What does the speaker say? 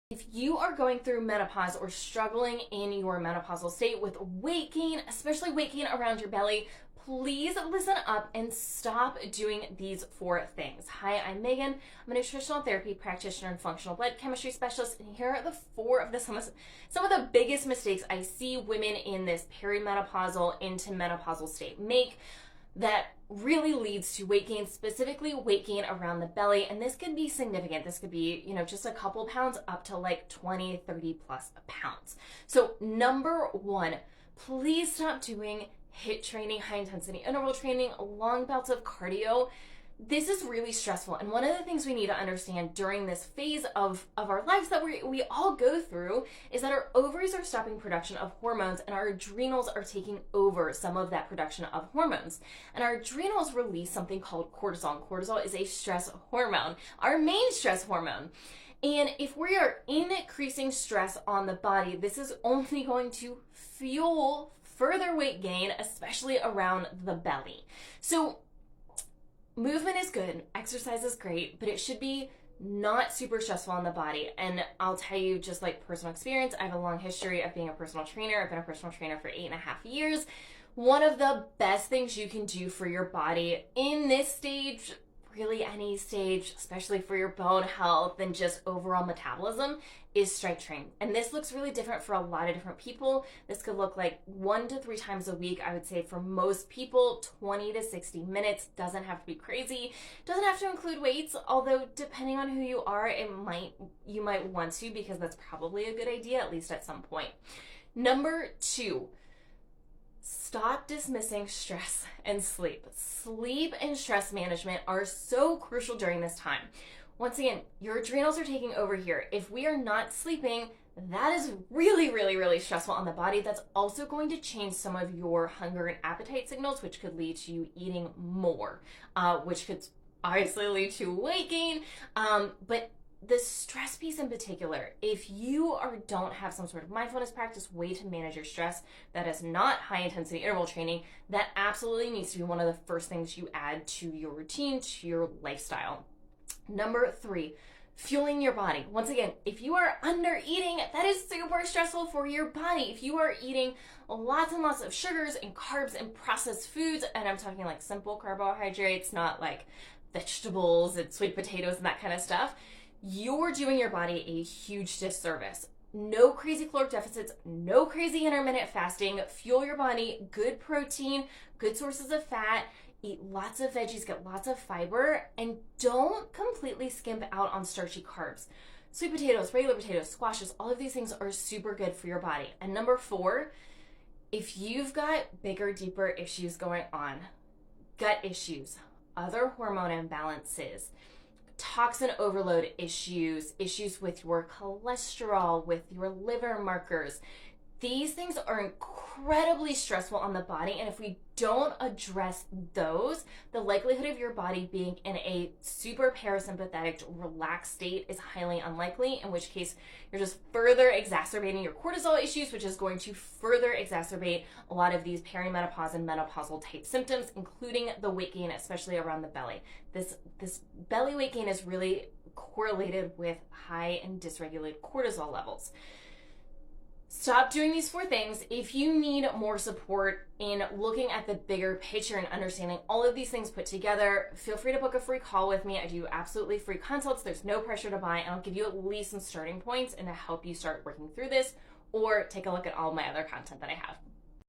If you are going through menopause or struggling in your menopausal state with weight gain, especially weight gain around your belly, please listen up and stop doing these 4 things. Hi, I'm Megan. I'm a nutritional therapy practitioner and functional blood chemistry specialist, and here are the 4 of some of the biggest mistakes I see women in this perimenopausal into menopausal state make that really leads to weight gain, specifically weight gain around the belly. And this can be significant. This could be, just a couple pounds up to like 20, 30 plus pounds. So number 1, please stop doing HIIT training, high intensity interval training, long bouts of cardio. This is really stressful. And one of the things we need to understand during this phase of our lives that we all go through is that our ovaries are stopping production of hormones and our adrenals are taking over some of that production of hormones. And our adrenals release something called cortisol. Cortisol is a stress hormone, our main stress hormone. And if we are increasing stress on the body, this is only going to fuel further weight gain, especially around the belly. So movement is good, exercise is great, but it should be not super stressful on the body. And I'll tell you, just like personal experience, I have a long history of being a personal trainer. I've been a personal trainer for 8.5 years. One of the best things you can do for your body in this stage, really any stage, especially for your bone health and just overall metabolism, is strength train. And this looks really different for a lot of different people. This could look like 1 to 3 times a week. I would say for most people, 20 to 60 minutes. Doesn't have to be crazy. Doesn't have to include weights, although depending on who you are, you might want to, because that's probably a good idea, at least at some point. Number 2, stop dismissing stress and sleep. Sleep and stress management are so crucial during this time. Once again, your adrenals are taking over here. If we are not sleeping, that is really, really, really stressful on the body. That's also going to change some of your hunger and appetite signals, which could lead to you eating more, which could obviously lead to weight gain. But the stress piece in particular, if you don't have some sort of mindfulness practice, way to manage your stress that is not high intensity interval training, that absolutely needs to be one of the first things you add to your routine, to your lifestyle. Number 3, fueling your body. Once again, if you are under eating, that is super stressful for your body. If you are eating lots and lots of sugars and carbs and processed foods, and I'm talking like simple carbohydrates, not like vegetables and sweet potatoes and that kind of stuff, you're doing your body a huge disservice. No crazy caloric deficits, no crazy intermittent fasting. Fuel your body, good protein, good sources of fat, eat lots of veggies, get lots of fiber, and don't completely skimp out on starchy carbs. Sweet potatoes, regular potatoes, squashes, all of these things are super good for your body. And number 4, if you've got bigger, deeper issues going on, gut issues, other hormone imbalances, toxin overload issues with your cholesterol, with your liver markers, these things are incredibly stressful on the body, and if we don't address those, the likelihood of your body being in a super parasympathetic, relaxed state is highly unlikely, in which case you're just further exacerbating your cortisol issues, which is going to further exacerbate a lot of these perimenopause and menopausal type symptoms, including the weight gain, especially around the belly. This belly weight gain is really correlated with high and dysregulated cortisol levels. Stop doing these 4 things. If you need more support in looking at the bigger picture and understanding all of these things put together, feel free to book a free call with me. I do absolutely free consults. There's no pressure to buy, and I'll give you at least some starting points and to help you start working through this, or take a look at all my other content that I have.